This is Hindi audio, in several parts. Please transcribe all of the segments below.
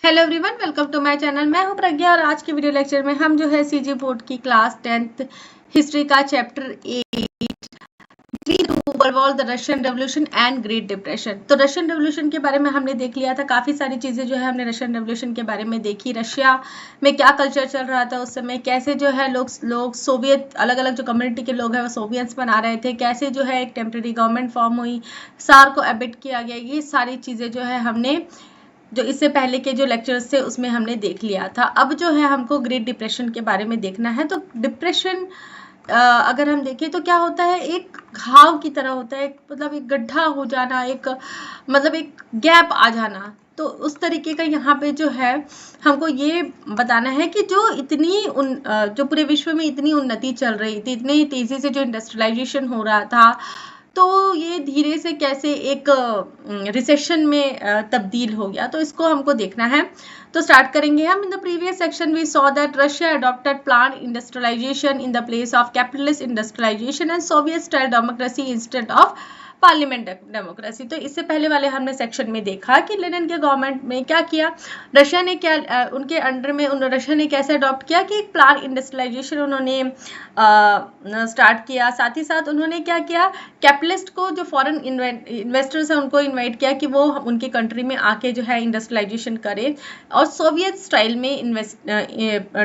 Hello everyone, welcome to my channel. मैं हूं प्रज्ञा और आज के वीडियो लेक्चर में हम जो है सीजी बोर्ड की क्लास 10th हिस्ट्री का chapter 8 world war, the Russian revolution and great depression. तो रशियन रेवोल्यूशन के बारे में हमने देख लिया था, काफी सारी चीजें जो है हमने रशियन रेवोल्यूशन के बारे में देखी। रशिया में क्या कल्चर चल रहा था उस समय, कैसे जो है लोग सोवियत, अलग अलग जो कम्युनिटी के लोग हैं वो सोवियंस बना रहे थे, कैसे जो है एक टेम्परेरी गवर्नमेंट फॉर्म हुई, सार को एबिट किया गया। ये सारी चीजें जो है हमने जो इससे पहले के जो लेक्चर्स थे उसमें हमने देख लिया था। अब जो है हमको ग्रेट डिप्रेशन के बारे में देखना है। तो डिप्रेशन अगर हम देखें तो क्या होता है, एक घाव की तरह होता है, मतलब एक गड्ढा हो जाना, एक मतलब एक गैप आ जाना। तो उस तरीके का यहाँ पे जो है हमको ये बताना है कि जो जो पूरे विश्व में इतनी उन्नति चल रही थी, इतनी तेजी से जो इंडस्ट्रियलाइजेशन हो रहा था, तो ये धीरे से कैसे एक रिसेशन में तब्दील हो गया। तो इसको हमको देखना है। तो स्टार्ट करेंगे हम। In the previous section we saw that Russia adopted plan industrialization in the place of capitalist industrialization and Soviet style democracy instead of parliament democracy. तो इससे पहले वाले हमने सेक्शन में देखा कि लेनिन के गवर्नमेंट में क्या किया, रशिया ने क्या उनके अंडर में रशिया ने कैसे अडॉप्ट किया कि एक प्लान इंडस्ट्रियलाइजेशन उन्होंने स्टार्ट किया। साथ ही साथ उन्होंने क्या किया, कैपिटलिस्ट को, जो फॉरेन इन्वेस्टर्स हैं, उनको इन्वाइट किया कि वो उनकी कंट्री में आके जो है इंडस्ट्रियलाइजेशन करे, और सोवियत स्टाइल में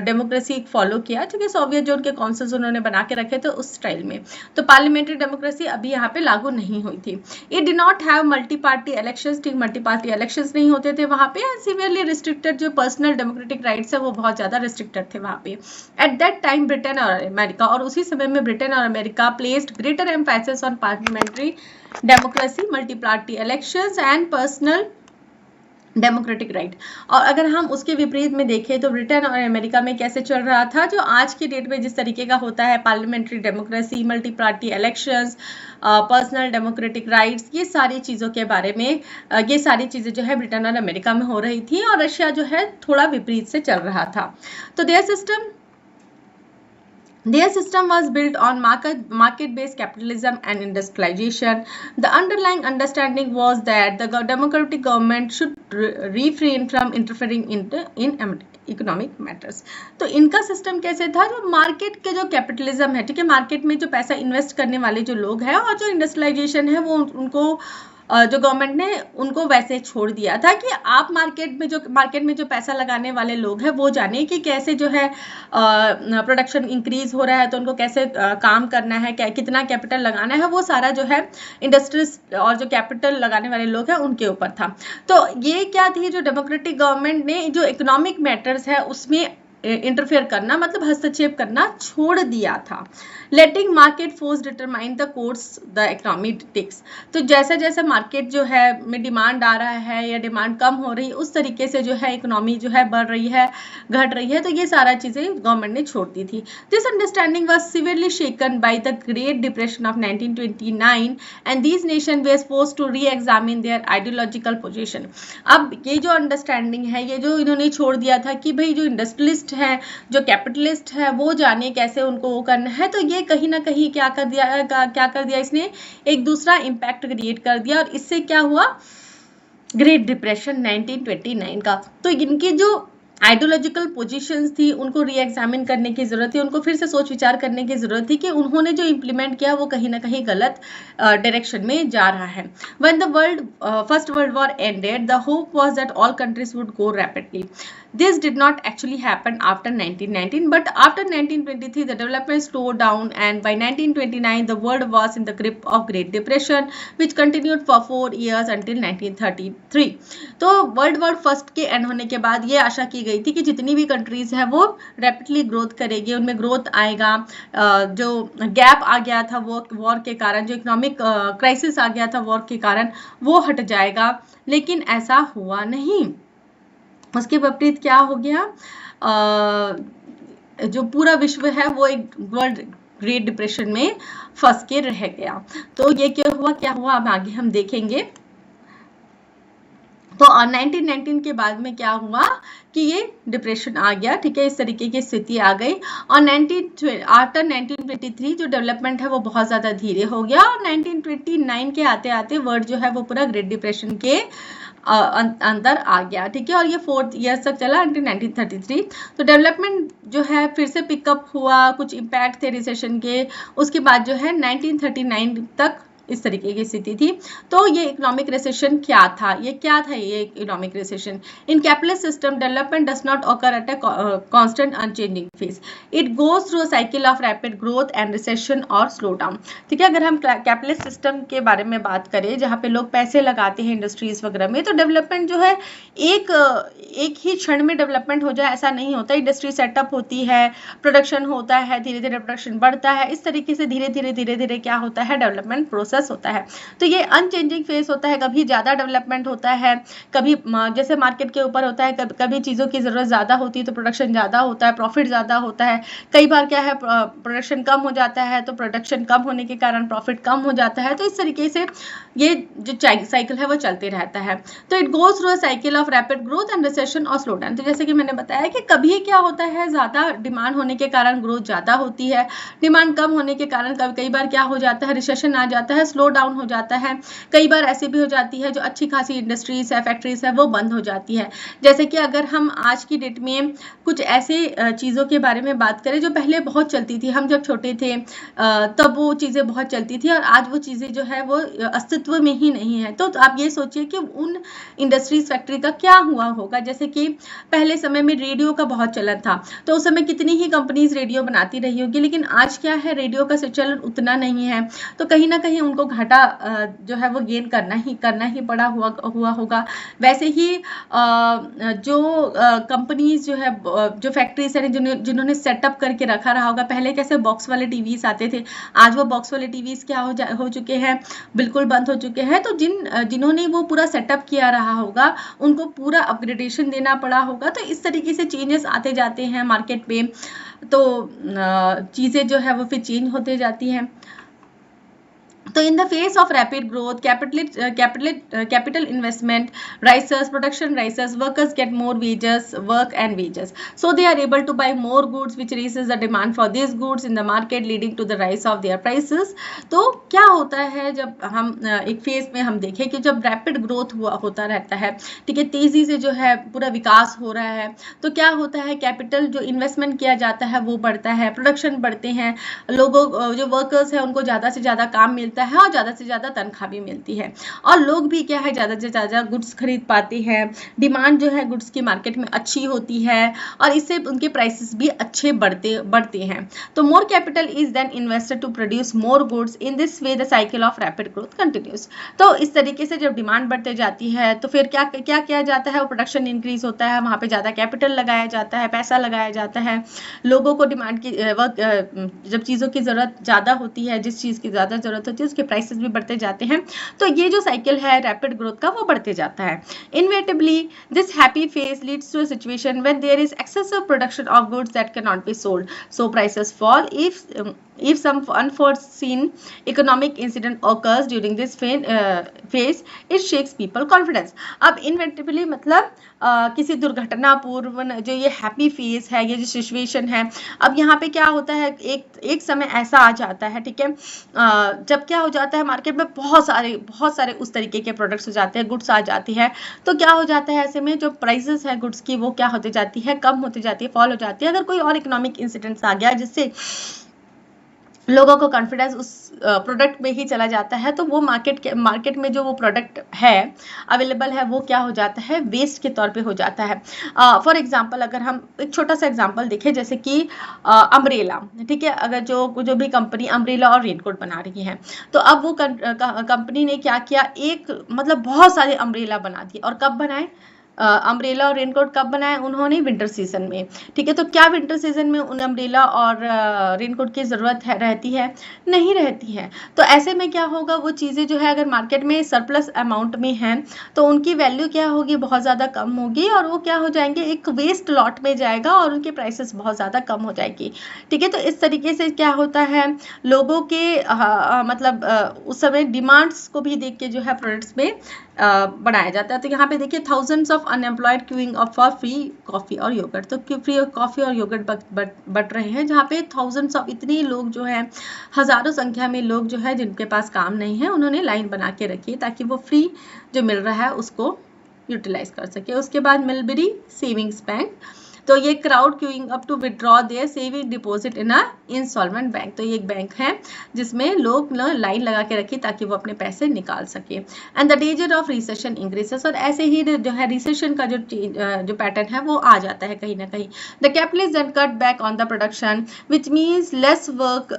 डेमोक्रेसी फॉलो किया, क्योंकि सोवियत जो उनके काउंसिल्स उन्होंने बना के रखे थे उस स्टाइल में। तो पार्लियामेंट्री डेमोक्रेसी अभी यहाँ पे लागू नहीं हुई थी। It did not have multi party elections, ठीक, मल्टी पार्टी इलेक्शंस नहीं होते थे वहाँ पे। सीवियरली रिस्ट्रिक्टेड जो पर्सनल डेमोक्रेटिक राइट्स है वो बहुत ज्यादा रिस्ट्रिक्टेड थे वहाँ पे। एट दैट टाइम ब्रिटेन और अमेरिका, और उसी समय में ब्रिटेन और America placed greater emphasis on parliamentary democracy, multi party elections and personal democratic right. और अगर हम उसके विपरीत में देखें तो ब्रिटेन और अमेरिका में कैसे चल रहा था, जो आज की डेट में जिस तरीके का होता है, parliamentary democracy, multi party elections, personal democratic rights, ये सारी चीज़ों के बारे में ये सारी चीज़ें जो है ब्रिटेन और अमेरिका में हो रही थी, और रशिया जो है थोड़ा विपरीत से चल रहा था। तो Their system was built on market-based capitalism and industrialization. The underlying understanding was that the democratic government should refrain from interfering in economic matters. तो इनका सिस्टम कैसे था, जो मार्केट के जो कैपिटलिज्म है, ठीक है, मार्केट में जो पैसा इन्वेस्ट करने वाले जो लोग हैं, और जो इंडस्ट्रियलाइजेशन है वो उनको जो गवर्नमेंट ने उनको वैसे छोड़ दिया था कि आप मार्केट में जो पैसा लगाने वाले लोग हैं वो जाने कि कैसे जो है प्रोडक्शन इंक्रीज हो रहा है, तो उनको कैसे काम करना है, कितना कैपिटल लगाना है, वो सारा जो है इंडस्ट्रीज और जो कैपिटल लगाने वाले लोग हैं उनके ऊपर था। तो ये क्या थी, जो डेमोक्रेटिक गवर्नमेंट ने जो इकोनॉमिक मैटर्स है उसमें इंटरफेयर करना, मतलब हस्तक्षेप करना छोड़ दिया था। Letting market force determine the course the economy takes. तो जैसा जैसा मार्केट जो है में डिमांड आ रहा है या डिमांड कम हो रही है, उस तरीके से जो है इकोनॉमी जो है बढ़ रही है, घट रही है, तो ये सारा चीजें गवर्नमेंट ने छोड़ दी थी। This understanding was severely shaken by the great depression of 1929 and these nation they forced to reexamine their ideological position. अब ये जो अंडरस्टैंडिंग है, ये जो इन्होंने छोड़ दिया था कि भाई जो इंडस्ट्रियलिस्ट है, जो कैपिटलिस्ट है, वो जाने कैसे उनको वो करना है, तो ये कहीं ना कहीं क्या कर दिया इसने, एक दूसरा इम्पैक्ट क्रिएट कर दिया, और इससे क्या हुआ, ग्रेट डिप्रेशन 1929 का। तो इनकी जो आइडियोलॉजिकल पोजीशंस थी उनको री-एग्जामिन करने की जरूरत थी, उनको फिर से सोच विचार करने की जरूरत थी कि उन्होंने जो इम्प्लीमेंट किया वो कहीं ना कहीं गलत डायरेक्शन में जा रहा है। When the First World War ended, the hope was that all countries would go rapidly. This did not actually happen after 1919, but after 1923 the development slowed down, and by 1929 the world was in the grip of Great Depression, which continued for 4 years until 1933. तो वर्ल्ड वॉर फर्स्ट के एंड होने के बाद ये आशा की गई थी कि जितनी भी कंट्रीज है वो रैपिडली ग्रोथ करेगी, उनमें ग्रोथ आएगा, जो गैप आ गया था वो वॉर के कारण, जो इकोनॉमिक क्राइसिस आ गया था वॉर के कारण, वो हट जाएगा, लेकिन ऐसा हुआ नहीं। उसके विपरीत क्या हो गया, जो पूरा विश्व है वो एक वर्ल्ड ग्रेट डिप्रेशन में फंस के रह गया। तो ये क्या हुआ अब आगे हम देखेंगे। तो 1919 के बाद में क्या हुआ कि ये डिप्रेशन आ गया, ठीक है, इस तरीके की स्थिति आ गई, और आफ्टर 1923 जो डेवलपमेंट है वो बहुत ज्यादा धीरे हो गया, और 1929 के आते आते वर्ल्ड जो है वो पूरा ग्रेट डिप्रेशन के अंदर आ गया, ठीक है। और ये 4 ईयर्स तक चला अंटिल 1933। तो डेवलपमेंट जो है फिर से पिकअप हुआ, कुछ इम्पैक्ट थे रिसेशन के, उसके बाद जो है 1939 तक इस तरीके की स्थिति थी। तो ये इकोनॉमिक रिसेशन क्या था, ये economic recession? In capitalist system development does not occur at a constant unchanging phase, it goes through a cycle of rapid growth and recession और स्लो डाउन, ठीक है। अगर हम कैपिटलिस्ट सिस्टम के बारे में बात करें, जहाँ पे लोग पैसे लगाते हैं इंडस्ट्रीज वगैरह में, तो डेवलपमेंट जो है एक ही क्षण में डेवलपमेंट हो जाए ऐसा नहीं होता। इंडस्ट्री सेटअप होती है, प्रोडक्शन होता है, धीरे धीरे प्रोडक्शन बढ़ता है, इस तरीके से धीरे धीरे क्या होता है, डेवलपमेंट प्रोसेस होता है। तो ये अनचेंजिंग फेज होता है, कभी ज्यादा डेवलपमेंट होता है, कभी जैसे मार्केट के ऊपर होता है, कभी चीजों की जरूरत ज्यादा होती है तो प्रोडक्शन ज्यादा होता है, प्रॉफिट ज्यादा होता है। कई बार क्या है, प्रोडक्शन कम हो जाता है तो प्रोडक्शन कम होने के कारण प्रॉफिट कम हो जाता है। तो इस तरीके से ये जो साइकिल है वो चलते रहता है। तो it goes through a cycle of rapid growth and recession और स्लो डाउन। तो जैसे कि मैंने बताया कि कभी क्या होता है, ज्यादा डिमांड होने के कारण ग्रोथ ज्यादा होती है, डिमांड कम होने के कारण कई बार क्या हो जाता है, रिसेशन आ जाता है, स्लो डाउन हो जाता है। कई बार ऐसी भी हो जाती है जो अच्छी खासी इंडस्ट्रीज है, फैक्ट्रीज है, वो बंद हो जाती है। जैसे कि अगर हम आज की डेट में कुछ ऐसे चीज़ों के बारे में बात करें जो पहले बहुत चलती थी, हम जब छोटे थे तब वो चीज़ें बहुत चलती थी, और आज वो चीज़ें जो है वो अस्तित्व में ही नहीं है। तो आप ये सोचिए कि उन इंडस्ट्रीज फैक्ट्री का क्या हुआ होगा। जैसे कि पहले समय में रेडियो का बहुत चलन था, तो उस समय कितनी ही कंपनीज रेडियो बनाती रही होगी, लेकिन आज क्या है, रेडियो का चलन उतना नहीं है। तो कहीं ना कहीं उनको घाटा जो है वो गेन करना ही पड़ा हुआ होगा। वैसे ही जो कंपनीज जो है, जो फैक्ट्रीज है, जिन्होंने सेटअप करके रखा रहा होगा, पहले कैसे बॉक्स वाले टीवीज आते थे, आज वो बॉक्स वाले टीवीज क्या हो चुके हैं, बिल्कुल बंद हो चुके हैं। तो जिन्होंने वो पूरा सेटअप किया रहा होगा, उनको पूरा अपग्रेडेशन देना पड़ा होगा। तो इस तरीके से चेंजेस आते जाते हैं मार्केट पे, तो चीज़ें जो है वो फिर चेंज होते जाती हैं। तो in the face of rapid growth, capital investment rises, production rises, workers get more wages, work and wages, so they are able to buy more goods, which raises the demand for these goods in the market, leading to the rise of their prices. तो क्या होता है, जब हम एक फेज में हम देखें कि जब रैपिड ग्रोथ होता रहता है, ठीक है, तेजी से जो है पूरा विकास हो रहा है, तो क्या होता है, कैपिटल जो इन्वेस्टमेंट किया जाता है वो बढ़ता है, प्रोडक्शन बढ़ते हैं, लोगों जो वर्कर्स है उनको ज्यादा से ज्यादा काम मिलता है और ज्यादा से ज्यादा तनख्वाह भी मिलती है, और लोग भी क्या है, ज्यादा से ज्यादा गुड्स खरीद पाते हैं। डिमांड जो है गुड्स की मार्केट में अच्छी होती है, और इससे उनके प्राइसेस भी अच्छे बढ़ते हैं। तो more capital is then invested to produce more goods, in this way the cycle of rapid growth continues. तो इस तरीके से जब डिमांड बढ़ते जाती है तो फिर क्या किया जाता है, वो प्रोडक्शन इंक्रीज होता है, वहां पे ज्यादा कैपिटल लगाया जाता है, पैसा लगाया जाता है, लोगों को डिमांड की जब चीजों की जरूरत ज्यादा होती है, जिस चीज की ज्यादा जरूरत होती है उसके प्राइसेस भी बढ़ते जाते हैं। तो ये जो साइकिल है रैपिड ग्रोथ का, वो बढ़ते जाता है। Inevitably this happy phase leads to a situation when there is excessive production of goods that can not be sold, so prices fall. If some unforeseen economic incident occurs during this phase, it shakes people confidence. अब inevitably मतलब किसी दुर्घटना पूर्व जो ये हैप्पी फेज है, ये जो सिचुएशन है, अब यहाँ पे क्या होता है, एक समय ऐसा आ जाता है, ठीक है, जब क्या हो जाता है, मार्केट में बहुत सारे उस तरीके के प्रोडक्ट्स हो जाते हैं, गुड्स आ जाती है। तो क्या हो जाता है, ऐसे में जो प्राइसेस है गुड्स की वो क्या होती जाती है, कम होती जाती है, फॉल हो जाती है। अगर कोई और इकोनॉमिक इंसिडेंट्स आ गया जिससे लोगों को कॉन्फिडेंस उस प्रोडक्ट में ही चला जाता है, तो वो मार्केट में जो वो प्रोडक्ट है अवेलेबल है, वो क्या हो जाता है, वेस्ट के तौर पे हो जाता है। फॉर एग्जांपल अगर हम एक छोटा सा एग्जांपल देखें, जैसे कि अम्ब्रेला, ठीक है, अगर जो भी कंपनी अम्ब्रेला और रेनकोट बना रही है, तो अब वो कंपनी ने क्या किया, एक मतलब बहुत सारे अम्ब्रेला बना दिए। और कब बनाए, अम्ब्रेला और रेनकोट कब बनाए उन्होंने, विंटर सीजन में, ठीक है। तो क्या विंटर सीजन में उन अम्ब्रेला और रेनकोट की जरूरत रहती है, नहीं रहती है। तो ऐसे में क्या होगा, वो चीज़ें जो है अगर मार्केट में सरप्लस अमाउंट में हैं तो उनकी वैल्यू क्या होगी, बहुत ज़्यादा कम होगी, और वो क्या हो जाएंगे, एक वेस्ट लॉट में जाएगा और उनके प्राइसेस बहुत ज़्यादा कम हो जाएगी, ठीक है। तो इस तरीके से क्या होता है, लोगों के मतलब उस समय डिमांड्स को भी देख के जो है प्रोडक्ट्स में बनाया जाता है। तो यहाँ पे देखिए, thousands of unemployed queuing up for free coffee और योगर्ट। तो फ्री कॉफी और योगर्ट बट रहे हैं, जहाँ पे थाउजेंड्स ऑफ इतने लोग जो हैं, हजारों संख्या में लोग जो है जिनके पास काम नहीं है, उन्होंने लाइन बना के रखी है ताकि वो फ्री जो मिल रहा है उसको यूटिलाइज कर सके। उसके बाद मिलबरी सेविंग्स बैंक, तो ये crowd queuing up to withdraw their saving deposit in a insolvent bank, तो ये एक बैंक है जिसमें लोग लाइन लगा के रखी ताकि वो अपने पैसे निकाल सके। And the danger of recession increases, और ऐसे ही जो है रिसेशन का जो पैटर्न है वो आ जाता है कहीं ना कहीं। The capitalist then cut back on the production which means less work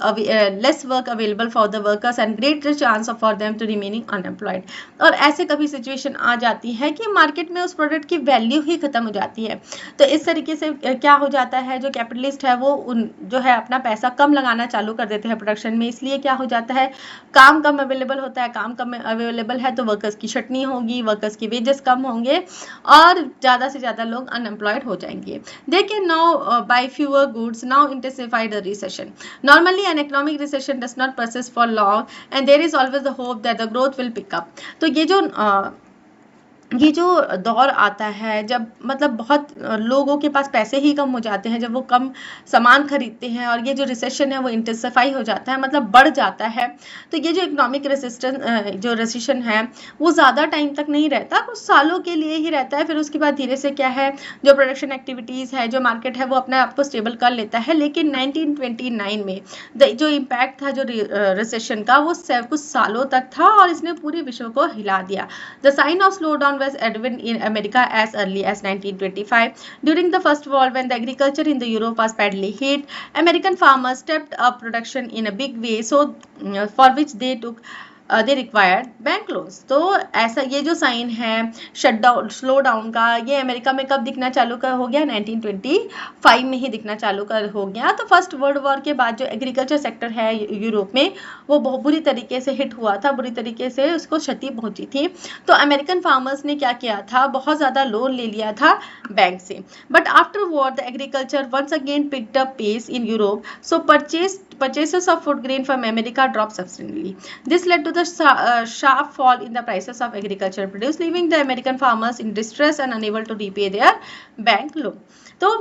available for the workers and greater chance for them to remaining unemployed. और ऐसे कभी सिचुएशन आ जाती है कि मार्केट में उस प्रोडक्ट की वैल्यू ही खत्म हो जाती है, तो इस तरीके से क्या हो जाता है, जो कैपिटलिस्ट है वो जो है अपना पैसा कम लगाना चालू कर देते हैं प्रोडक्शन में। इसलिए क्या हो जाता है, काम कम अवेलेबल होता है, काम कम अवेलेबल है तो वर्कर्स की छटनी होगी, वर्कर्स की वेजेस कम होंगे और ज़्यादा से ज़्यादा लोग अनएम्प्लॉयड हो जाएंगे। They can now buy fewer goods, now intensify the recession. Normally an economic recession does not persist for long and there is always the hope that the growth will pick up. तो ये जो दौर आता है जब मतलब बहुत लोगों के पास पैसे ही कम हो जाते हैं, जब वो कम सामान खरीदते हैं और ये जो रिसेशन है वो इंटेंसिफाई हो जाता है, मतलब बढ़ जाता है, तो ये जो इकोनॉमिक रिसेशन है वो ज़्यादा टाइम तक नहीं रहता, कुछ सालों के लिए ही रहता है। फिर उसके बाद धीरे से क्या है, जो प्रोडक्शन एक्टिविटीज़ है, जो मार्केट है वो अपने आप को स्टेबल कर लेता है। लेकिन 1929 में जो इम्पैक्ट था जो रिसेशन का वो कुछ सालों तक था और इसने पूरे विश्व को हिला दिया। The sign of slow down was evident in America as early as 1925. During the First War, when the agriculture in the Europe was badly hit, American farmers stepped up production in a big way, so for which they required bank loans. तो ऐसा ये जो साइन है शट डाउन स्लो डाउन का, ये अमेरिका में कब दिखना चालू हो गया, 1925 में ही दिखना चालू हो गया। तो फर्स्ट वर्ल्ड वॉर के बाद जो एग्रीकल्चर सेक्टर है यूरोप में वो बहुत बुरी तरीके से हिट हुआ था, बुरी तरीके से उसको क्षति पहुंची थी। तो अमेरिकन फार्मर्स ने क्या किया था, बहुत ज़्यादा लोन ले लिया था बैंक से। But after war the agriculture once again picked up pace in Europe, so purchases of food grain from America dropped substantially. This led to the sharp fall in the prices of agricultural produce, leaving the American farmers in distress and unable to repay their bank loan. तो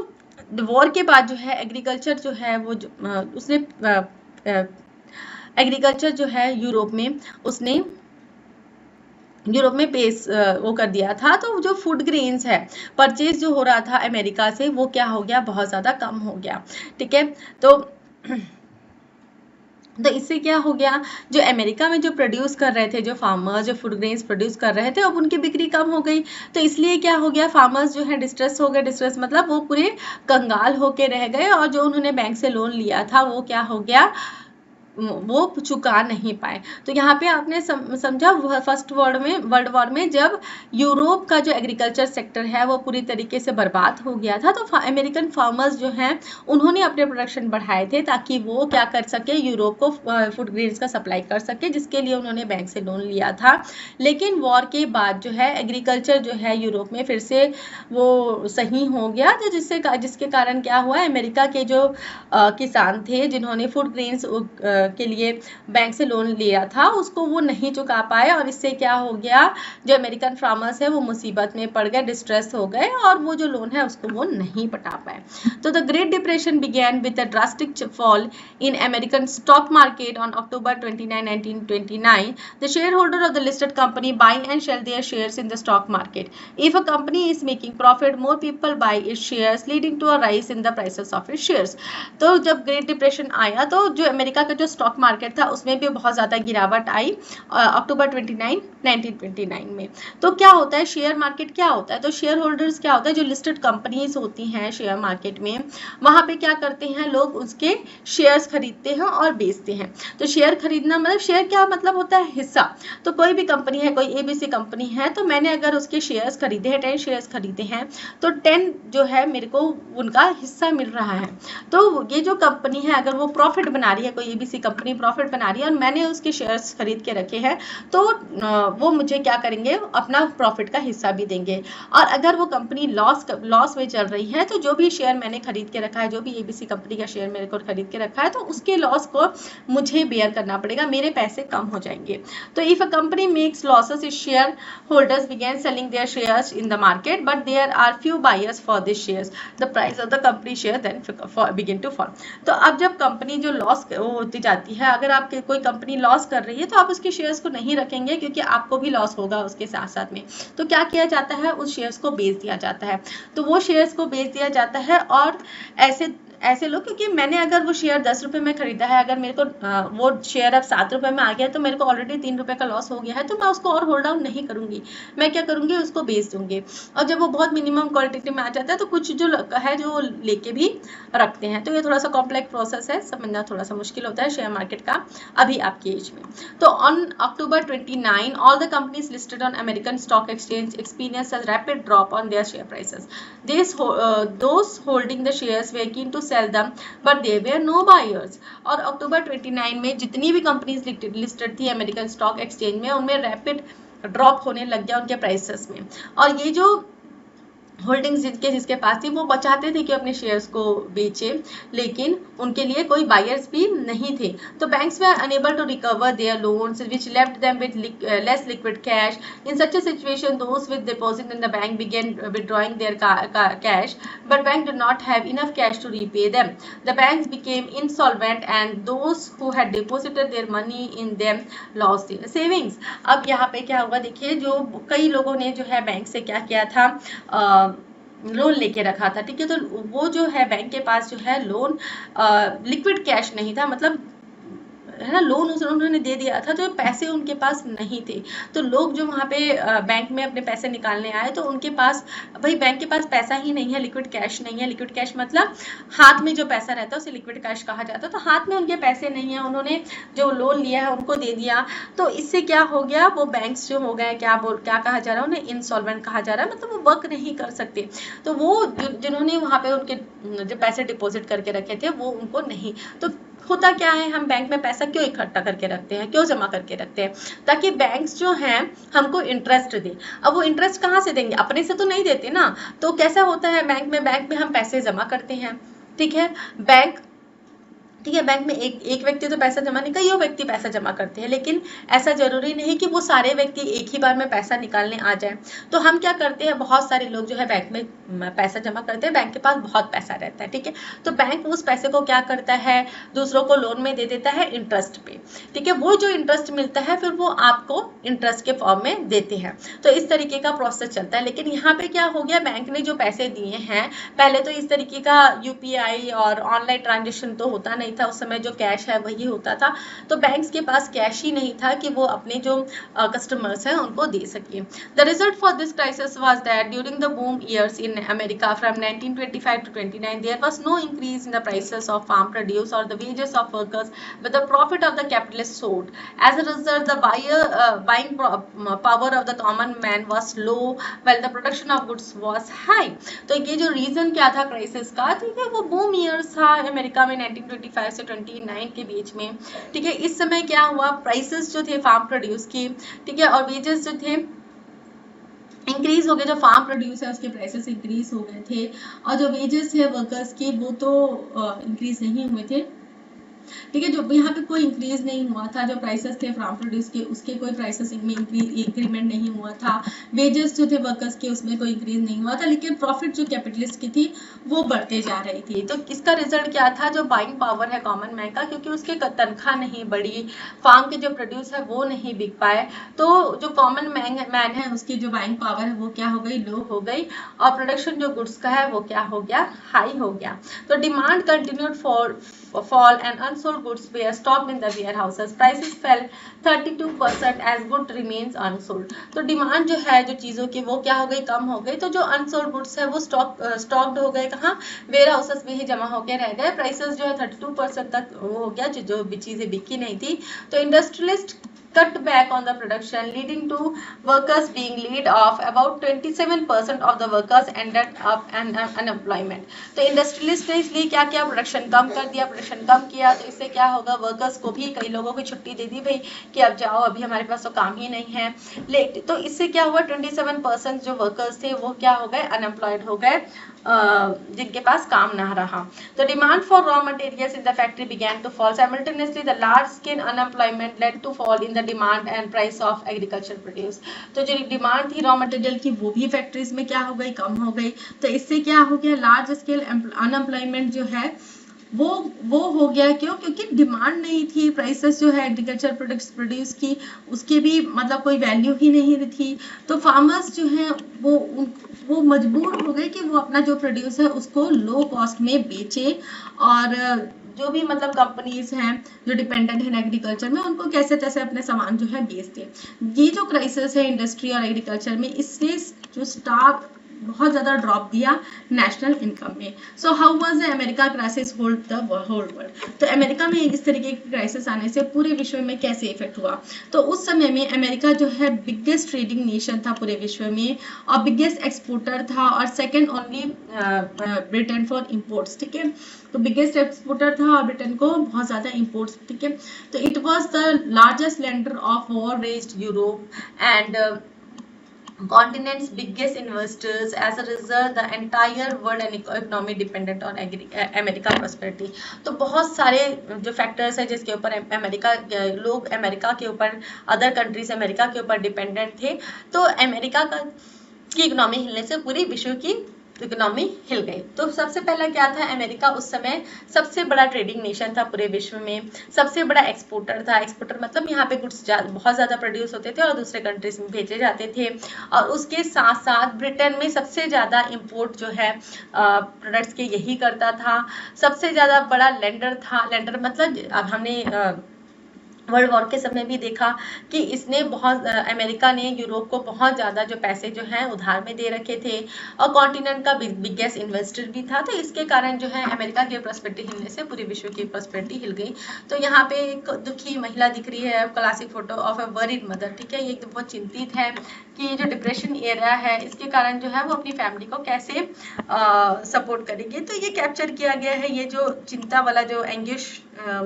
वॉर के बाद जो है एग्रीकल्चर जो है वो उसने एग्रीकल्चर जो है यूरोप में पेस वो कर दिया था। तो जो फूड ग्रेन्स है परचेज जो हो रहा था अमेरिका से वो क्या हो गया, बहुत ज़्यादा कम हो गया। ठीक है, तो इससे क्या हो गया, जो अमेरिका में जो प्रोड्यूस कर रहे थे, जो फार्मर्स जो फूड ग्रेन्स प्रोड्यूस कर रहे थे, अब उनकी बिक्री कम हो गई। तो इसलिए क्या हो गया, फार्मर्स जो है डिस्ट्रेस हो गए। डिस्ट्रेस मतलब वो पूरे कंगाल होके रह गए और जो उन्होंने बैंक से लोन लिया था वो क्या हो गया, वो चुका नहीं पाए। तो यहाँ पे आपने समझा फर्स्ट वर्ल्ड वॉर में जब यूरोप का जो एग्रीकल्चर सेक्टर है वो पूरी तरीके से बर्बाद हो गया था, तो अमेरिकन फार्मर्स जो हैं उन्होंने अपने प्रोडक्शन बढ़ाए थे ताकि वो क्या कर सके, यूरोप को फूड ग्रेन्स का सप्लाई कर सके, जिसके लिए उन्होंने बैंक से लोन लिया था। लेकिन वॉर के बाद जो है एग्रीकल्चर जो है यूरोप में फिर से वो सही हो गया, तो जिसके कारण क्या हुआ, अमेरिका के जो किसान थे जिन्होंने फूड ग्रेन्स के लिए बैंक से लोन लिया था उसको वो नहीं चुका पाए और इससे क्या हो गया, जो अमेरिकन फार्मर्स है वो मुसीबत में पड़ गए, डिस्ट्रेस हो गए और वो जो लोन है उसको वो नहीं पटा पाए। तो the great depression began with a drastic fall in American stock market on October 29, 1929. The shareholder of the listed company buy and sell their shares in the stock market. If a company is making profit, more people buy its shares, leading to a rise in the prices of its shares. तो जब ग्रेट डिप्रेशन आया तो जो अमेरिका का जो स्टॉक मार्केट था उसमें भी बहुत ज़्यादा गिरावट आई October 29, 1929 में। तो क्या होता है, शेयर मार्केट क्या होता है, तो शेयर होल्डर्स क्या होता है, जो लिस्टेड कंपनीज होती हैं शेयर मार्केट में, वहाँ पे क्या करते हैं लोग, उसके शेयर्स खरीदते हैं और बेचते हैं। तो शेयर खरीदना मतलब, शेयर क्या मतलब होता है, हिस्सा। तो कोई भी कंपनी है, कोई ABC कंपनी है, तो मैंने अगर उसके शेयर्स खरीदे हैं, 10 शेयर्स खरीदे हैं, तो 10 जो है मेरे को उनका हिस्सा मिल रहा है। तो ये जो कंपनी है अगर वो प्रॉफिट बना रही है, कोई ABC कंपनी प्रॉफिट बना रही है और मैंने उसके शेयर्स खरीद के रखे हैं, तो वो मुझे क्या करेंगे, अपना प्रॉफिट का हिस्सा भी देंगे। और अगर वो कंपनी लॉस में चल रही है तो जो भी शेयर मैंने खरीद के रखा है, जो भी ABC कंपनी का शेयर मेरे को खरीद के रखा है, तो उसके लॉस को मुझे बेयर करना पड़ेगा, मेरे पैसे कम हो जाएंगे। तो if a company makes losses, is share holders begin selling their shares in the market, but there are few buyers for this shares, the price of the company share then begin to fall. तो अब जब कंपनी जो लॉस होती जाती है, अगर आपके कोई कंपनी लॉस कर रही है तो आप उसके शेयर्स को नहीं रखेंगे क्योंकि आपको भी लॉस होगा उसके साथ साथ में। तो क्या किया जाता है, उस शेयर्स को बेच दिया जाता है। तो वो शेयर्स को बेच दिया जाता है और ऐसे लोग, क्योंकि मैंने अगर वो शेयर 10 रुपए में खरीदा है, अगर मेरे को वो शेयर अब 7 रुपए में आ गया तो मेरे को ऑलरेडी 3 रुपए का लॉस हो गया है, तो मैं उसको और होल्ड डाउन नहीं करूंगी, मैं क्या करूंगी, उसको बेच दूंगी। और जब वो बहुत मिनिमम क्वांटिटी में आ जाता है तो कुछ जो है जो लेके भी रखते हैं। तो ये थोड़ा सा कॉम्प्लेक्स प्रोसेस है, समझना थोड़ा सा मुश्किल होता है शेयर मार्केट का अभी आपकी एज में। तो on October 29 all the companies listed on American Stock Exchange experienced a rapid drop on their share prices. Those holding the shares were keen to sell them but there were no buyers. और October 29 में जितनी भी कंपनीज लिस्टेड थी अमेरिकन स्टॉक एक्सचेंज में, उनमें रैपिड ड्रॉप होने लग गया उनके प्राइसेस में। और ये जो होल्डिंग्स जिसके पास थी वो बचाते थे कि अपने शेयर्स को बेचे, लेकिन उनके लिए कोई बायर्स भी नहीं थे। तो banks were unable to recover their loans which left them with less liquid cash. In such a situation those with deposit in the bank began withdrawing their cash, but bank did not have enough cash to repay them. The banks became insolvent and those who had deposited their money in them lost their savings. अब यहाँ पे क्या हुआ, देखिए, जो कई लोगों ने जो है बैंक से क्या किया था, लोन लेके रखा था, ठीक है। तो वो जो है बैंक के पास जो है लोन लिक्विड कैश नहीं था, मतलब है ना, लोन उन्होंने दे दिया था, जो पैसे उनके पास नहीं थे। तो लोग जो वहाँ पे बैंक में अपने पैसे निकालने आए तो उनके पास, भाई बैंक के पास पैसा ही नहीं है, लिक्विड कैश नहीं है। लिक्विड कैश मतलब हाथ में जो पैसा रहता है उसे लिक्विड कैश कहा जाता है। तो हाथ में उनके पैसे नहीं है, उन्होंने जो लोन लिया है उनको दे दिया। तो इससे क्या हो गया, वो बैंक्स जो हो गए, क्या कहा जा रहा है, उन्हें इंसॉल्वेंट कहा जा रहा है, मतलब वो वर्क नहीं कर सकते। तो वो जिन्होंने वहाँ पे उनके जो पैसे डिपॉजिट करके रखे थे वो उनको नहीं। तो होता क्या है, हम बैंक में पैसा क्यों इकट्ठा करके रखते हैं, क्यों जमा करके रखते हैं, ताकि बैंक्स जो हैं हमको इंटरेस्ट दे। अब वो इंटरेस्ट कहाँ से देंगे, अपने से तो नहीं देते ना। तो कैसा होता है, बैंक में हम पैसे जमा करते हैं, ठीक है। बैंक में एक व्यक्ति तो पैसा जमा नहीं, कई व्यक्ति पैसा जमा करते हैं, लेकिन ऐसा जरूरी नहीं कि वो सारे व्यक्ति एक ही बार में पैसा निकालने आ जाए। तो हम क्या करते हैं, बहुत सारे लोग जो है बैंक में पैसा जमा करते हैं, बैंक के पास बहुत पैसा रहता है, ठीक है। तो बैंक उस पैसे को क्या करता है, दूसरों को लोन में दे देता है इंटरेस्ट पे, ठीक है। वो जो इंटरेस्ट मिलता है फिर वो आपको इंटरेस्ट के फॉर्म में देते हैं। तो इस तरीके का प्रोसेस चलता है। लेकिन यहाँ पे क्या हो गया, बैंक ने जो पैसे दिए हैं, पहले तो इस तरीके का UPI और ऑनलाइन ट्रांजेक्शन तो होता नहीं था, उस समय जो कैश है वही होता था। तो बैंक्स के पास कैश ही नहीं था कि वो अपने जो कस्टमर्स हैं उनको दे सके। The result for this crisis was that during the boom years in America from 1925 to 29 there was no increase in the prices of farm produce और the wages of workers but the profit of the capitalist soared. As a result, the buying power of the common man was low while the production of goods was high. तो ये जो रीजन क्या था क्राइसिस का, ठीक है, वो बूम ईयर्स था अमेरिका में 1925 से 29 के बीच में, ठीक है। इस समय क्या हुआ, प्राइसेस जो थे फार्म प्रोड्यूस की, ठीक है, और वेजेस जो थे इंक्रीज हो गए। जो फार्म प्रोड्यूस है उसके प्राइसेस इंक्रीज हो गए थे, और जो वेजेस है वर्कर्स के वो तो इंक्रीज नहीं हुए थे, ठीक है। जो यहाँ पे कोई इंक्रीज नहीं हुआ था, जो प्राइसेस थे फार्म प्रोड्यूस के उसके कोई प्राइसेस में इंक्रीमेंट नहीं हुआ था। वेजेस जो थे वर्कर्स के उसमें कोई इंक्रीज नहीं हुआ था, लेकिन प्रॉफिट जो कैपिटलिस्ट की थी वो बढ़ते जा रही थी। तो इसका रिजल्ट क्या था, जो बाइंग पावर है कॉमन मैन का, क्योंकि उसके तनख्वाह नहीं बढ़ी, फार्म के जो प्रोड्यूस है वो नहीं बिक पाए, तो जो कॉमन मैन है उसकी जो बाइंग पावर है वो क्या हो गई, लो हो गई, और प्रोडक्शन जो गुड्स का है वो क्या हो गया, हाई हो गया। तो demand continued fall and unsold goods were stocked in the warehouses. Prices fell 32% as good remains unsold. तो डिमांड जो है जो चीजों की वो क्या हो गई, कम हो गई। तो जो अनसोल्ड गुड्स है वो स्टॉक्ड हो गए, कहाँ, वेयर हाउसेस में ही जमा होकर रह गए। प्राइसेस जो है 32% तक वो हो गया, जो चीजें बिकी नहीं थी। तो industrialist cut back on the production leading to workers being laid off. About 27% of the workers ended up in unemployment. तो इंडस्ट्रियलिस्ट ने इसलिए क्या किया, प्रोडक्शन कम कर दिया। प्रोडक्शन कम किया तो इससे क्या होगा, वर्कर्स को भी, कई लोगों को छुट्टी दे दी भाई कि अब जाओ, अभी हमारे पास तो काम ही नहीं है। लेट तो इससे क्या हुआ, 27% जो वर्कर्स थे वो क्या हो गए, अनएम्प्लॉयड हो गए, जिनके पास काम ना रहा। तो demand for raw materials in the factory began to fall simultaneously. The large scale unemployment led to fall in the demand and price of agricultural produce. तो जो डिमांड थी रॉ मटेरियल की वो भी फैक्ट्रीज में क्या हो गई, कम हो गई। तो इससे क्या हो गया, लार्ज स्केल अनएम्प्लॉयमेंट जो है वो हो गया क्यों? क्योंकि डिमांड नहीं थी, प्राइसेस जो है एग्रीकल्चर प्रोडक्ट्स प्रोड्यूस की उसकी भी मतलब कोई वैल्यू ही नहीं थी। तो फार्मर्स जो हैं वो मजबूर हो गए कि वो अपना जो प्रोड्यूस है उसको लो कॉस्ट में बेचे, और जो भी मतलब कंपनीज हैं जो डिपेंडेंट है एग्रीकल्चर में उनको कैसे तैसे अपने सामान जो है बेचते। ये जो क्राइसिस है इंडस्ट्री और एग्रीकल्चर में, इसने जो स्टाफ बहुत ज़्यादा ड्रॉप दिया नेशनल इनकम में। So how was the America crisis hold the whole world? तो अमेरिका में इस तरीके की क्राइसिस आने से पूरे विश्व में कैसे इफेक्ट हुआ? तो उस समय में अमेरिका जो है बिगेस्ट ट्रेडिंग नेशन था पूरे विश्व में, और बिगेस्ट एक्सपोर्टर था, और second only Britain for imports. ठीक है, तो बिगेस्ट एक्सपोर्टर था और ब्रिटेन को बहुत ज़्यादा इंपोर्ट्स। ठीक है, तो it was the largest lender of war raised Europe and continent's biggest investors. As a result, the entire world and economy dependent on America prosperity. तो बहुत सारे जो फैक्टर्स हैं जिसके ऊपर लोग अमेरिका के ऊपर, अदर कंट्रीज अमेरिका के ऊपर डिपेंडेंट थे। तो अमेरिका की इकोनॉमी हिलने से पूरी विश्व की इकोनॉमी हिल गई। तो सबसे पहला क्या था, अमेरिका उस समय सबसे बड़ा ट्रेडिंग नेशन था पूरे विश्व में, सबसे बड़ा एक्सपोर्टर था। एक्सपोर्टर मतलब यहाँ पे गुड्स बहुत ज़्यादा प्रोड्यूस होते थे और दूसरे कंट्रीज में भेजे जाते थे। और उसके साथ साथ ब्रिटेन में सबसे ज़्यादा इंपोर्ट जो है प्रोडक्ट्स के यही करता था। सबसे ज़्यादा बड़ा लेंडर था। लेंडर मतलब अब हमने वर्ल्ड वॉर के समय भी देखा कि इसने अमेरिका ने यूरोप को बहुत ज़्यादा जो पैसे जो हैं उधार में दे रखे थे, और कॉन्टिनेंट का बिगेस्ट इन्वेस्टर भी था। तो इसके कारण जो है अमेरिका की प्रॉस्पेरिटी हिलने से पूरी विश्व की प्रॉस्पेरिटी हिल गई। तो यहाँ पे एक दुखी महिला दिख रही है, classic photo of a worried mother. ठीक है, ये तो बहुत चिंतित है कि जो डिप्रेशन एरिया है इसके कारण जो है वो अपनी फैमिली को कैसे सपोर्ट करेगी। तो ये कैप्चर किया गया है, ये जो चिंता वाला जो एंग्विश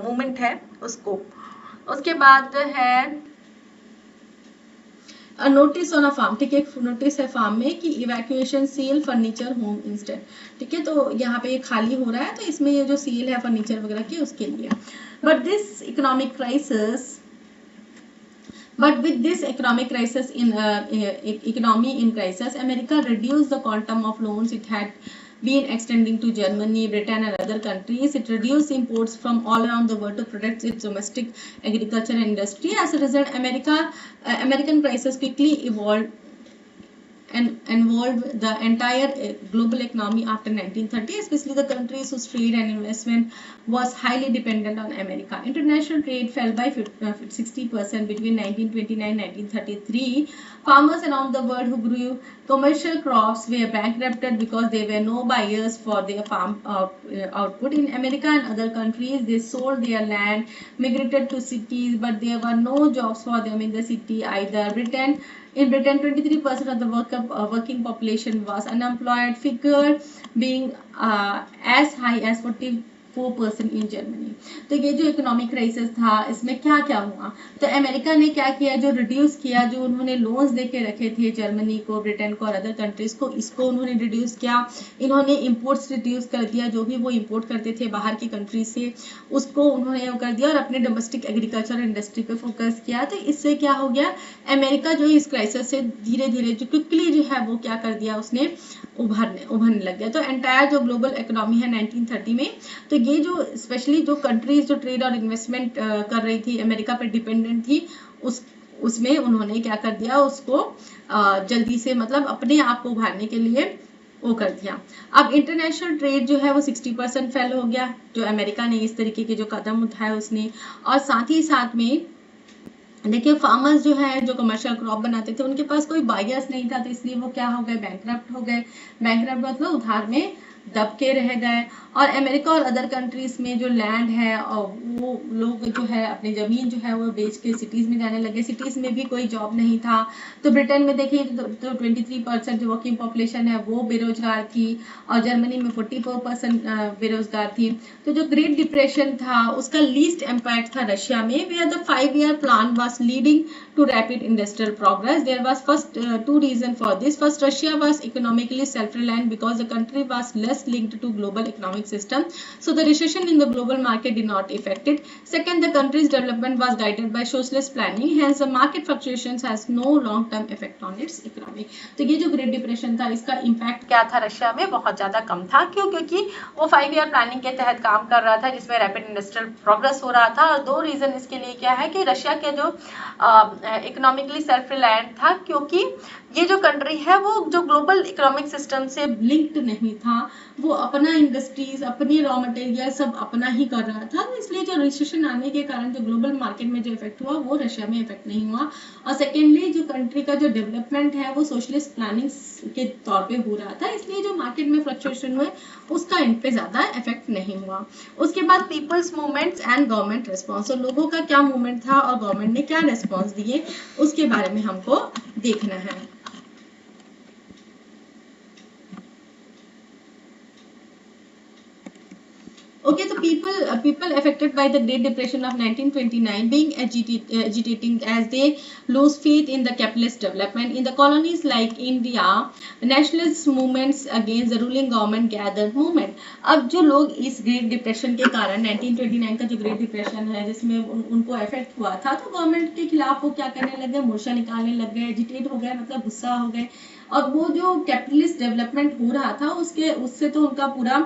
मोमेंट है उसको। उसके बाद है नोटिस ऑन अ फार्म। ठीक है, एक नोटिस है फार्म में कि evacuation seal furniture home instead. ठीक है, तो यहाँ पे ये खाली हो रहा है, तो इसमें ये जो सील है फर्नीचर वगैरह की उसके लिए। But this economic crisis But with this economic crisis economy in crisis, America reduced the quantum of loans it had been extending to Germany, Britain, and other countries. It reduced imports from all around the world to protect its domestic agriculture and industry. As a result, American crisis quickly evolved and involved the entire global economy after 1930, especially the countries whose trade and investment was highly dependent on America. International trade fell by 60% between 1929 and 1933. Farmers around the world who grew commercial crops were bankrupted because there were no buyers for their farm output. In America and other countries, they sold their land, migrated to cities, but there were no jobs for them in the city either. In Britain, 23% of the working population was unemployed, figure being as high as 44% in Germany. तो ये जो इकोनॉमिक क्राइसिस था इसमें क्या क्या हुआ? तो अमेरिका ने क्या किया, जो रिड्यूस किया, जो उन्होंने लोन्स दे के रखे थे जर्मनी को, ब्रिटेन को और अदर कंट्रीज को, इसको उन्होंने रिड्यूस किया। इन्होंने इंपोर्ट्स रिड्यूस कर दिया, जो भी वो इंपोर्ट करते थे बाहर की कंट्री से उसको उन्होंने कर दिया और अपने डोमेस्टिक एग्रीकल्चर इंडस्ट्री पे फोकस किया। तो इससे क्या हो गया, अमेरिका जो इस क्राइसिस से धीरे धीरे जो क्विकली जो है वो क्या कर दिया, उसने उभरने लग गया। तो एंटायर जो ग्लोबल इकोनॉमी है 1930 में, तो ये जो स्पेशली जो कंट्रीज जो ट्रेड और इन्वेस्टमेंट कर रही थी, अमेरिका पर डिपेंडेंट थी, उसमें उन्होंने क्या कर दिया, उसको जल्दी से मतलब अपने आप को उभारने के लिए वो कर दिया। अब इंटरनेशनल ट्रेड जो है वो 60% फेल हो गया, जो अमेरिका ने इस तरीके के जो कदम उठाए उसने। और साथ ही साथ में देखिए फार्मर्स जो है जो कमर्शियल क्रॉप बनाते थे उनके पास कोई बायर्स नहीं था, तो इसलिए वो क्या हो गए, बैंकरप्ट हो गए। बैंकरप्ट मतलब उधार में दब के रह गए। और अमेरिका और अदर कंट्रीज में जो लैंड है और वो लोग जो है अपनी ज़मीन जो है वो बेच के सिटीज़ में जाने लगे। सिटीज़ में भी कोई जॉब नहीं था। तो ब्रिटेन में देखिए तो 23% जो वर्किंग पॉपुलेशन है वो बेरोजगार थी, और जर्मनी में 44% बेरोजगार थी। तो जो ग्रेट डिप्रेशन था उसका लीस्ट इम्पैक्ट था रशिया में, where the 5-year plan was leading to rapid industrial progress. There was first two reasons for this. First, Russia was economically self-reliant because the country was less less linked to global economic system, so the recession in the global market did not affect it. Second, the country's development was guided by socialist planning, hence the market fluctuations has no long term effect on its economy. तो ये जो ग्रेट डिप्रेशन था इसका इम्पैक्ट क्या था रशिया में, बहुत ज़्यादा कम था। क्यों? क्योंकि वो 5 ईयर प्लानिंग के तहत काम कर रहा था जिसमें रैपिड इंडस्ट्रियल प्रोग्रेस हो रहा था। और दो रीज़न इसके लिए क्या है कि रशिया के जो इकोनॉमिकली सेल्फ रिलायंट था, क्योंकि ये जो कंट्री है वो जो ग्लोबल इकोनॉमिक सिस्टम से लिंक्ड नहीं था, वो अपना इंडस्ट्रीज अपनी रॉ मटेरियल सब अपना ही कर रहा था। इसलिए जो रिसेशन आने के कारण जो ग्लोबल मार्केट में जो इफेक्ट हुआ वो रशिया में इफेक्ट नहीं हुआ। और सेकेंडली जो कंट्री का जो डेवलपमेंट है वो सोशलिस्ट प्लानिंग के तौर पे हो रहा था, इसलिए जो मार्केट में फ्लक्चुएशन हुए उसका इन पे ज्यादा इफेक्ट नहीं हुआ। उसके बाद peoples movements and government response, तो लोगों का क्या मूवमेंट था और गवर्नमेंट ने क्या रिस्पॉन्स दिए उसके बारे में हमको देखना है। Okay, so people affected by the Great Depression of 1929 being agitating as they lose faith in the capitalist development in the colonies like India, nationalist movements against the ruling government gathered movement। अब जो लोग इस ग्रेट डिप्रेशन के कारण 1929 का जो ग्रेट डिप्रेशन है जिसमें उनको इफेक्ट हुआ था, तो गवर्नमेंट के खिलाफ वो क्या करने लगे, मोर्चा निकालने लग गए, एजिटेट हो गए, मतलब गुस्सा हो गए। और वो जो कैपिटलिस्ट डेवलपमेंट हो रहा था उससे तो उनका पूरा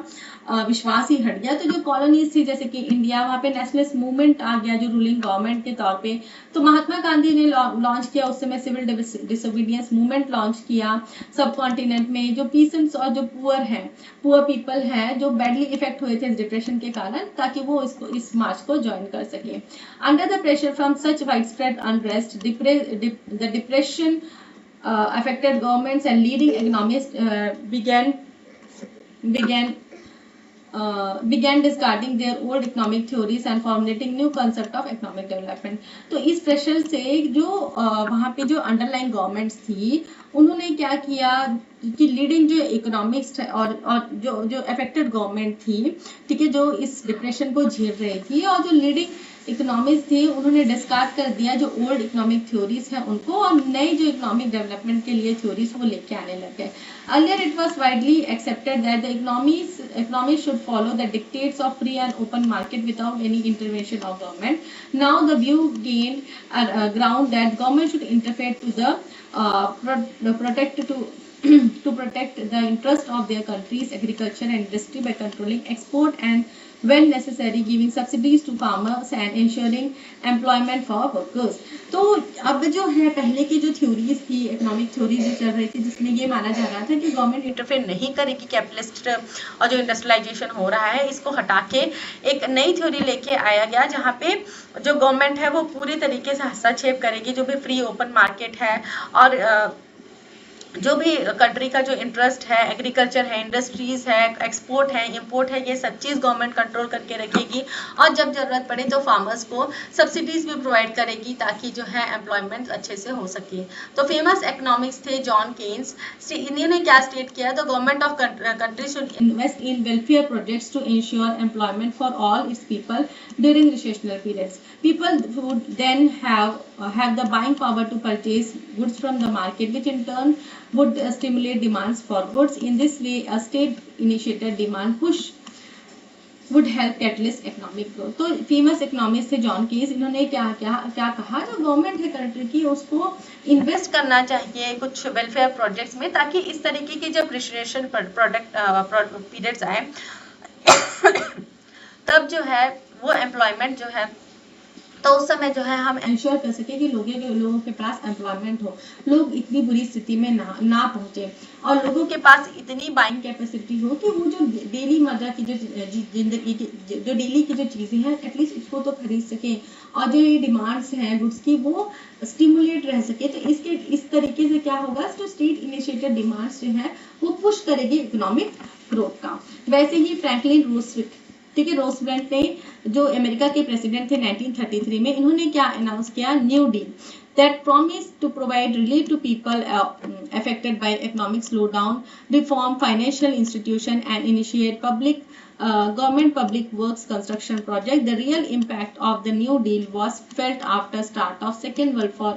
विश्वास ही हट गया। तो जो कॉलोनीज थी जैसे कि इंडिया, वहाँ पे नेशनलिस्ट मूवमेंट आ गया जो रूलिंग गवर्नमेंट के तौर पे। तो महात्मा गांधी ने लॉन्च किया उस समय सिविल डिसोबीडियंस मूवमेंट लॉन्च किया सब कॉन्टिनेंट में। जो पीसेंट्स और जो पुअर पीपल है जो बैडली इफेक्ट हुए थे इस डिप्रेशन के कारण, ताकि वो इस मार्च को ज्वाइन कर सके। Under the pressure from such wide spread unrest the depression affected governments and leading economists began discarding their old economic theories and formulating new concept of economic development। तो इस प्रेशर से जो वहाँ पे जो अंडरलाइन गवर्नमेंट्स थी उन्होंने क्या किया कि लीडिंग जो इकोनॉमिक्स और जो अफेक्टेड गवर्नमेंट थी, ठीक है, जो इस डिप्रेशन को झेल रही थी, और जो लीडिंग इकोनॉमिक्स थे उन्होंने डिस्कार्ड कर दिया जो ओल्ड इकोनॉमिक थ्योरीज हैं उनको, और नई जो इकोनॉमिक डेवलपमेंट के लिए थ्योरीज वो लेके आने लग गए। Earlier it was widely accepted that the economy should follow the dictates of free and open market without any intervention of government. Now the view gained ground that government should interfere to protect the interest of their country's agriculture and industry by controlling export and when necessary giving subsidies to farmers and ensuring employment for workers। तो अब जो है पहले की जो थ्योरीज थी, इकोनॉमिक थ्योरीज जो चल रही थी, जिसमें ये माना जा रहा था कि गवर्नमेंट इंटरफेयर नहीं करेगी कैपिटलिस्ट और जो इंडस्ट्रियलाइजेशन हो रहा है इसको हटा के एक नई थ्योरी लेके आया गया जहाँ पे जो गवर्नमेंट है वो पूरी तरीके से हस्तक्षेप करेगी, जो भी फ्री ओपन मार्केट है और जो भी कंट्री का जो इंटरेस्ट है, एग्रीकल्चर है, इंडस्ट्रीज है, एक्सपोर्ट है, इंपोर्ट है, ये सब चीज़ गवर्नमेंट कंट्रोल करके रखेगी। और जब जरूरत पड़े तो फार्मर्स को सब्सिडीज भी प्रोवाइड करेगी ताकि जो है एम्प्लॉयमेंट अच्छे से हो सके। तो फेमस इकोनॉमिक्स थे जॉन केन्स, इन्होंने क्या स्टेट किया, the government of country should invest in welfare projects to ensure employment for all its people during recessional periods. People would then have the buying power to purchase goods from the market, which in turn would stimulate demands for goods. In this way, a state-initiated demand push would help catalyst economic growth। तो फेमस इकोनॉमिस्ट थे जॉन केन्स, इन्होंने क्या कहा, जो गवर्नमेंट है कंट्री की उसको इन्वेस्ट करना चाहिए कुछ वेलफेयर प्रोजेक्ट्स में, ताकि इस तरीके की जब रिसेशन पीरियड्स आए तब जो है वो एम्प्लॉयमेंट जो है तो उस समय जो है हम इंश्योर कर सके कि लोगों के पास एम्प्लॉयमेंट हो, लोग इतनी बुरी स्थिति में ना पहुंचे और लोगों के पास इतनी बाइंग कैपेसिटी हो कि वो जो डेली मर्रा की जो जिंदगी की जो डेली की जो चीज़ें हैं एटलीस्ट उसको तो खरीद सके, और जो ये डिमांड्स हैं गुड्स की वो स्टिमुलेट रह सके। तो इस तरीके से क्या होगा, जो स्टेट इनिशिएटेड डिमांड्स जो है वो पुश करेगी इकोनॉमिक ग्रोथ का। वैसे ही फ्रैंकलिन रूजवेल्ट, ठीक है, रूजवेल्ट ने जो अमेरिका के प्रेसिडेंट थे 1933 में, इन्होंने क्या अनाउंस किया, new deal that promised to provide relief to people affected by economic slowdown, reform financial institution and initiate government public works construction project. The real impact of the New Deal was felt after start of Second World War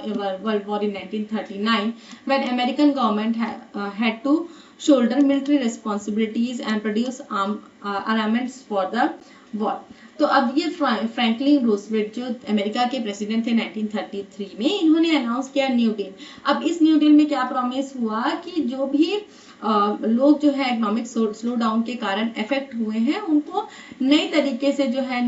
in 1939 when American government had to shoulder military responsibilities and produce armaments for the war. तो अब ये फ्रैंकलिन रूजवेल्ट जो अमेरिका के प्रेसिडेंट थे 1933 में, इन्होंने अनाउंस किया न्यू डील। अब इस न्यू डील में क्या प्रॉमिस हुआ कि जो भी लोग जो है इकोनॉमिक स्लो डाउन के कारण इफेक्ट हुए हैं उनको नई तरीके से जो है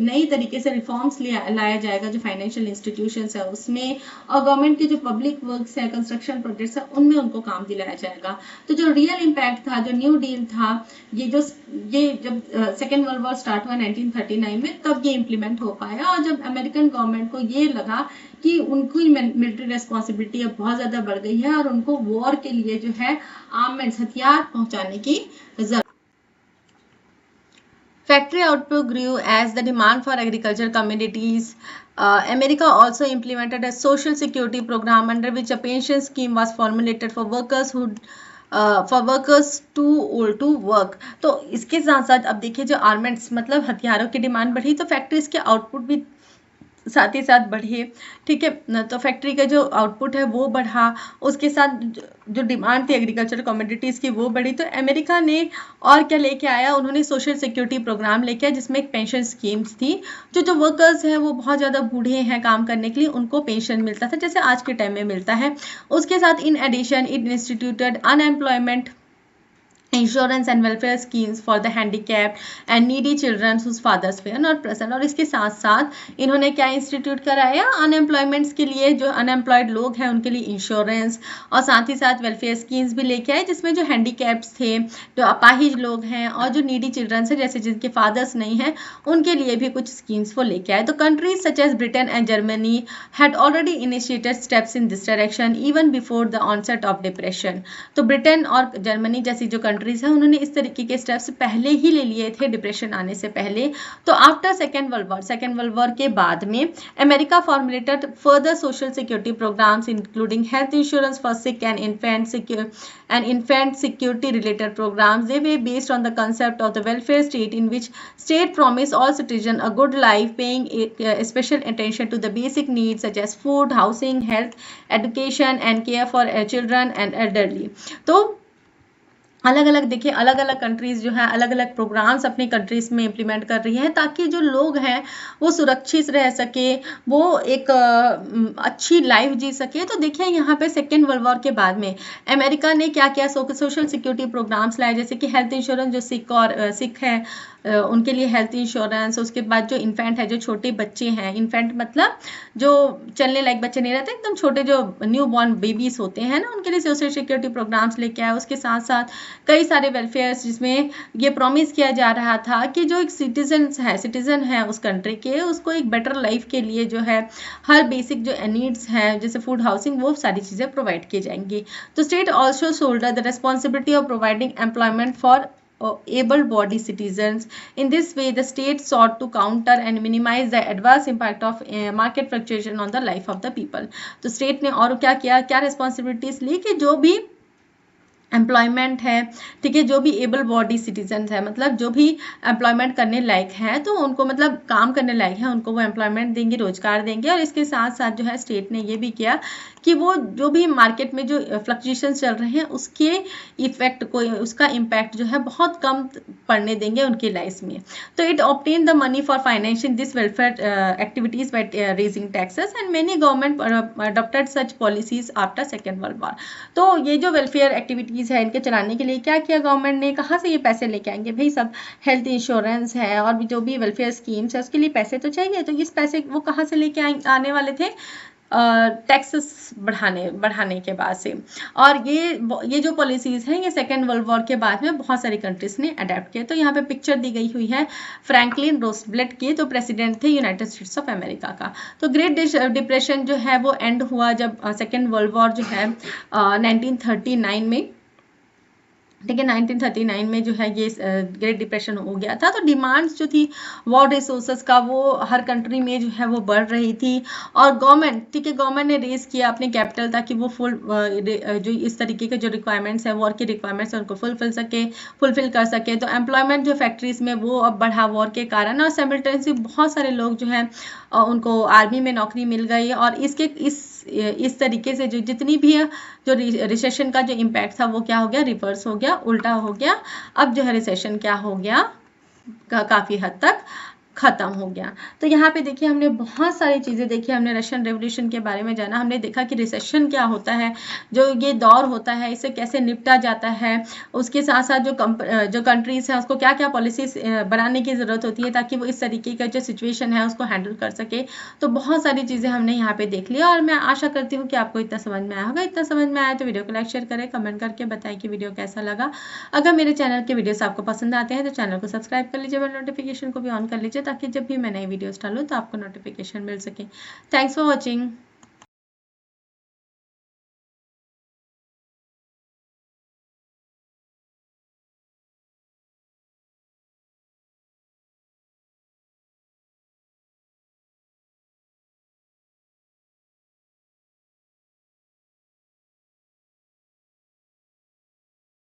नई तरीके से रिफॉर्म्स लाया जाएगा जो फाइनेंशियल इंस्टीट्यूशंस है उसमें, और गवर्नमेंट के जो पब्लिक वर्क्स है, कंस्ट्रक्शन प्रोजेक्ट्स है, उनमें उनको काम दिलाया जाएगा। तो जो रियल इम्पैक्ट था, जो न्यू डील था, ये जब सेकेंड वर्ल्ड वॉर स्टार्ट हुआ 1939 में, तब ये इम्प्लीमेंट हो पाया। और जब अमेरिकन गवर्नमेंट को ये लगा कि उनकी मिलिट्री रेस्पॉन्सिबिलिटी अब बहुत ज्यादा बढ़ गई है और उनको वॉर के लिए जो है आर्मेंट्स, हथियार पहुंचाने की जरूरत। Factory output grew as the demand for agriculture commodities. America also implemented a social security program under which a pension scheme was formulated for workers too old to work. तो इसके साथ साथ अब देखिए जो आर्मेंट्स मतलब हथियारों की डिमांड बढ़ी तो फैक्ट्रीज के आउटपुट भी साथ ही साथ बढ़े, ठीक है। तो फैक्ट्री का जो आउटपुट है वो बढ़ा, उसके साथ जो डिमांड थी एग्रीकल्चर कमोडिटीज़ की वो बढ़ी। तो अमेरिका ने और क्या लेके आया, उन्होंने सोशल सिक्योरिटी प्रोग्राम लेके आया जिसमें एक पेंशन स्कीम्स थी। जो वर्कर्स हैं वो बहुत ज़्यादा बूढ़े हैं काम करने के लिए, उनको पेंशन मिलता था जैसे आज के टाइम में मिलता है। उसके साथ in addition it instituted unemployment insurance and welfare schemes for the handicapped and needy children whose fathers were not present. और इसके साथ साथ इन्होंने क्या इंस्टीट्यूट कराया, अनएम्प्लॉयमेंट्स के लिए जो अनएम्प्लॉयड लोग हैं उनके लिए इंश्योरेंस, और साथ ही साथ वेलफेयर स्कीम्स भी लेके आए जिसमें जो हैंडीकैप्स थे, जो अपाहिज लोग हैं और जो नीडी चिल्ड्रन है जैसे जिनके फादर्स नहीं हैं उनके लिए भी कुछ स्कीम्स वो लेके आए। तो countries such as Britain and Germany had already initiated steps in this direction even before the onset of depression. तो ब्रिटेन और जर्मनी जैसी जो कंट्रीज है उन्होंने इस तरीके के स्टेप्स पहले ही ले लिए थे डिप्रेशन आने से पहले। तो आफ्टर सेकेंड वर्ल्ड वॉर के बाद में America formulated further social security programmes including health insurance for sick and infant security related programs. They were based on the concept of the welfare state in which state promised all citizens a good life, paying special attention to the basic needs such as food, housing, health, education and care for children and elderly. तो अलग अलग देखिए अलग अलग कंट्रीज जो है अलग अलग प्रोग्राम्स अपनी कंट्रीज में इम्प्लीमेंट कर रही हैं ताकि जो लोग हैं वो सुरक्षित रह सके, वो एक अच्छी लाइफ जी सके। तो देखिए यहाँ पे सेकेंड वर्ल्ड वॉर के बाद में अमेरिका ने क्या क्या सोशल सिक्योरिटी प्रोग्राम्स लाए, जैसे कि हेल्थ इंश्योरेंस जो सिख है उनके लिए हेल्थ इंश्योरेंस। उसके बाद जो इन्फेंट है, जो छोटे बच्चे हैं, इन्फेंट मतलब जो चलने लायक बच्चे नहीं रहते, एकदम छोटे जो न्यू बॉर्न बेबीज होते हैं ना, उनके लिए सोशल सिक्योरिटी प्रोग्राम्स लेके आए। उसके साथ साथ कई सारे वेलफेयर्स जिसमें ये प्रॉमिस किया जा रहा था कि जो एक सिटीजन है उस कंट्री के, उसको एक बेटर लाइफ के लिए जो है हर बेसिक जो नीड्स हैं जैसे फूड, हाउसिंग, वो सारी चीज़ें प्रोवाइड की जाएंगी। तो state also shoulder the responsibility of providing employment for able-bodied citizens. In this way, the state sought to counter and minimize the adverse impact of market fluctuation on the life of the people. तो state ने और क्या किया, क्या responsibilities ली कि जो भी एम्प्लॉयमेंट है, ठीक है, जो भी एबल बॉडी सिटीजन है, मतलब जो भी एम्प्लॉयमेंट करने लायक है, तो उनको मतलब काम करने लायक है उनको वो एम्प्लॉयमेंट देंगे, रोजगार देंगे। और इसके साथ साथ जो है स्टेट ने ये भी किया कि वो जो भी मार्केट में जो फ्लक्चुएशन चल रहे हैं उसके इफेक्ट को, उसका इम्पैक्ट जो है बहुत कम पड़ने देंगे उनकी लाइफ में। तो it obtain the money for financing this welfare activities by raising taxes and many government adopted such policies after second world war. तो ये जो वेलफेयर एक्टिविटीज है इनके चलाने के लिए क्या किया गवर्नमेंट ने, कहाँ से ये पैसे लेके आएंगे भाई, सब हेल्थ इंश्योरेंस है और जो भी वेलफेयर स्कीम्स है उसके लिए पैसे तो चाहिए। तो इस पैसे वो कहाँ से लेके आने वाले थे, टैक्सेस बढ़ाने के बाद से। और ये जो पॉलिसीज हैं ये सेकेंड वर्ल्ड वॉर के बाद में बहुत सारी कंट्रीज ने अडेप्ट किए। तो यहाँ पे पिक्चर दी गई हुई है फ्रैंकलिन रूजवेल्ट की, तो प्रेसिडेंट थे यूनाइटेड स्टेट्स ऑफ अमेरिका का। तो ग्रेट डिप्रेशन जो है वो एंड हुआ जब सेकेंड वर्ल्ड वॉर जो है 1939 में, ठीक है, 1939 में जो है ये ग्रेट डिप्रेशन हो गया था। तो डिमांड्स जो थी वॉर रिसोर्सेज का वो हर कंट्री में जो है वो बढ़ रही थी और गवर्नमेंट, ठीक है, गवर्नमेंट ने रेज किया अपने कैपिटल ताकि वो जो इस तरीके के जो रिक्वायरमेंट्स है, वॉर की रिक्वायरमेंट्स है, उनको फुलफिल कर सके। तो एम्प्लॉयमेंट जो फैक्ट्रीज में वो अब बढ़ा वॉर के कारण, और साइमल्टेनियसली बहुत सारे लोग जो है उनको आर्मी में नौकरी मिल गई। और इस तरीके से जो जितनी भी जो रिसेशन का जो इम्पैक्ट था वो क्या हो गया, रिवर्स हो गया, उल्टा हो गया। अब जो है रिसेशन क्या हो गया, काफ़ी हद तक खत्म हो गया। तो यहाँ पे देखिए हमने बहुत सारी चीज़ें देखी, हमने रशियन रेवोल्यूशन के बारे में जाना, हमने देखा कि रिसेशन क्या होता है, जो ये दौर होता है इसे कैसे निपटा जाता है, उसके साथ साथ जो कंट्रीज़ हैं उसको क्या क्या पॉलिसीज बनाने की ज़रूरत होती है ताकि वो इस तरीके का जो सिचुएशन है उसको हैंडल कर सके। तो बहुत सारी चीज़ें हमने यहाँ पे देख लिया और मैं आशा करती हूँ कि आपको इतना समझ में आया होगा। इतना समझ में आया तो वीडियो को लाइक शेयर करें, कमेंट करके बताएं कि वीडियो कैसा लगा। अगर मेरे चैनल के वीडियोस आपको पसंद आते हैं तो चैनल को सब्सक्राइब कर लीजिए, बेल नोटिफिकेशन को भी ऑन कर लीजिए ताकि जब भी मैं नई वीडियोस डालूँ तो आपको नोटिफिकेशन मिल सके। Thanks for watching.